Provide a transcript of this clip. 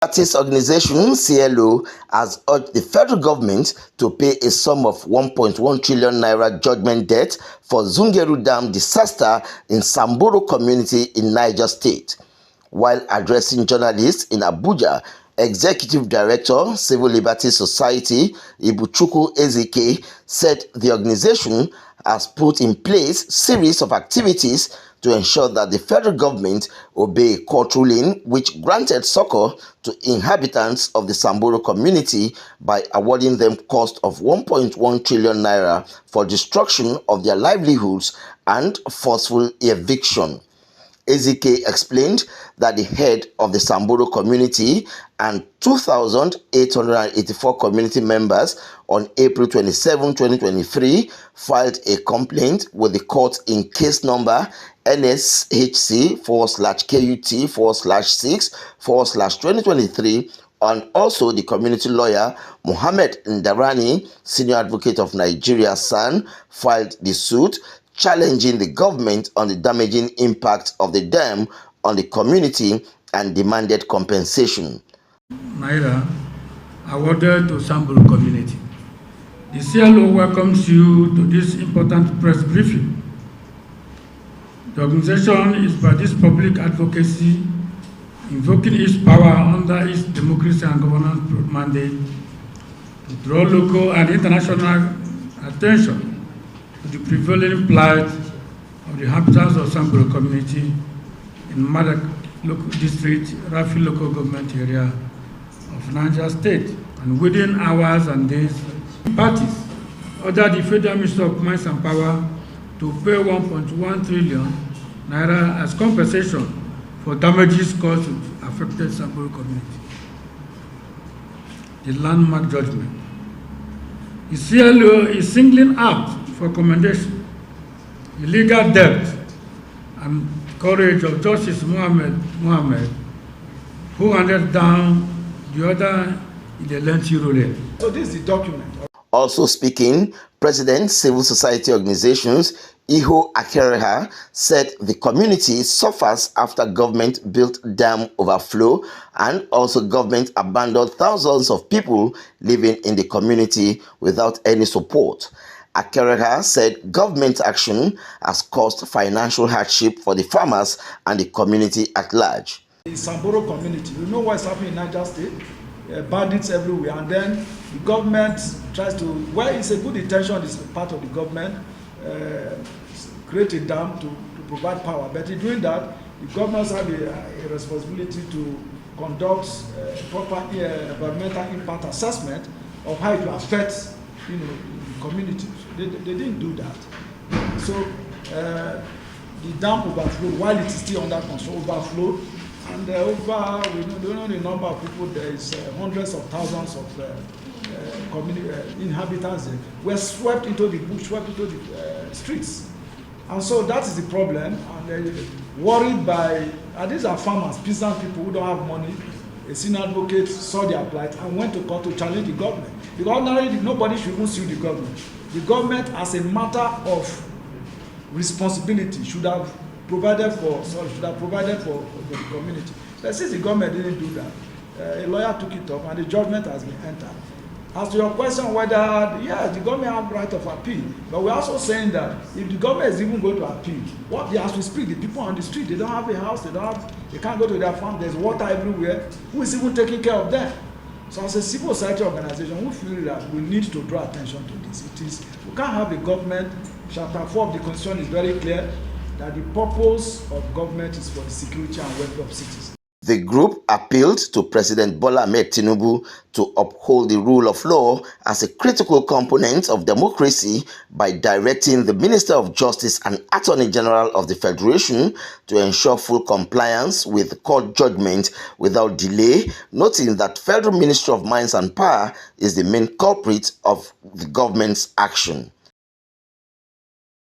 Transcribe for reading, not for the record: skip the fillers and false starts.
Artist organization CLO has urged the federal government to pay a sum of 1.1 trillion naira judgment debt for Zungeru Dam disaster in Samburu community in Niger State. While addressing journalists in Abuja, Executive Director, Civil Liberties Society, Ibuchukwu Ezike, said the organization has put in place a series of activities to ensure that the federal government obey a court ruling which granted succor to inhabitants of the Samburu community by awarding them cost of 1.1 trillion naira for destruction of their livelihoods and forceful eviction. Ezike explained that the head of the Samburu community and 2,884 community members on April 27, 2023 filed a complaint with the court in case number NSHC/KUT/6/2023, and also the community lawyer Mohammed Ndarani, senior advocate of Nigeria, SAN, filed the suit challenging the government on the damaging impact of the dam on the community and demanded compensation. Naira awarded to Samburu community. The CLO welcomes you to this important press briefing. The organization is by this public advocacy invoking its power under its democracy and governance mandate to draw local and international attention to the prevailing plight of the inhabitants of Samburu community in Madak local district, Rafi local government area of Niger State, and within hours and days, parties ordered the Federal Ministry of Mines and Power to pay 1.1 trillion naira as compensation for damages caused to affected Samburu community. The landmark judgment. The CLO is singling out for commendation the legal depth and courage of Justice Mohammed, who handed down the order in the lengthy ruling. So this is the document. Also speaking, President Civil Society Organizations Iho Akereha said the community suffers after government built dam overflow, and also government abandoned thousands of people living in the community without any support. Akereha said government action has caused financial hardship for the farmers and the community at large. The Samburu community, you know what's happening in Niger State? Bandits everywhere, and then the government tries to, well, it's a good intention, it's part of the government, create a dam to provide power, but in doing that, the governments have a responsibility to conduct proper environmental impact assessment of how it will affect, the community. They didn't do that. So the dam overflowed while it is still under control, overflowed, and we don't know the number of people. There is hundreds of thousands of community inhabitants there were swept into the bush, swept into the streets, and so that is the problem. And worried by, and these are farmers, peasant people who don't have money. A senior advocate saw their plight and went to court to challenge the government. Because ordinarily, nobody should even sue the government. The government, as a matter of responsibility, should have provided for the community. But since the government didn't do that, a lawyer took it up and the judgment has been entered. As to your question whether, yes, the government have right of appeal, but we're also saying that if the government is even going to appeal, as we speak, the people on the street, they don't have a house, they can't go to their farm, there's water everywhere. Who is even taking care of them? So as a civil society organization, we feel that we need to draw attention to this. We can't have the government, Chapter 4 of the Constitution is very clear, that the purpose of government is for the security and welfare of citizens. The group appealed to President Bola Ahmed Tinubu to uphold the rule of law as a critical component of democracy by directing the Minister of Justice and Attorney General of the Federation to ensure full compliance with the court judgment without delay, noting that Federal Ministry of Mines and Power is the main culprit of the government's action.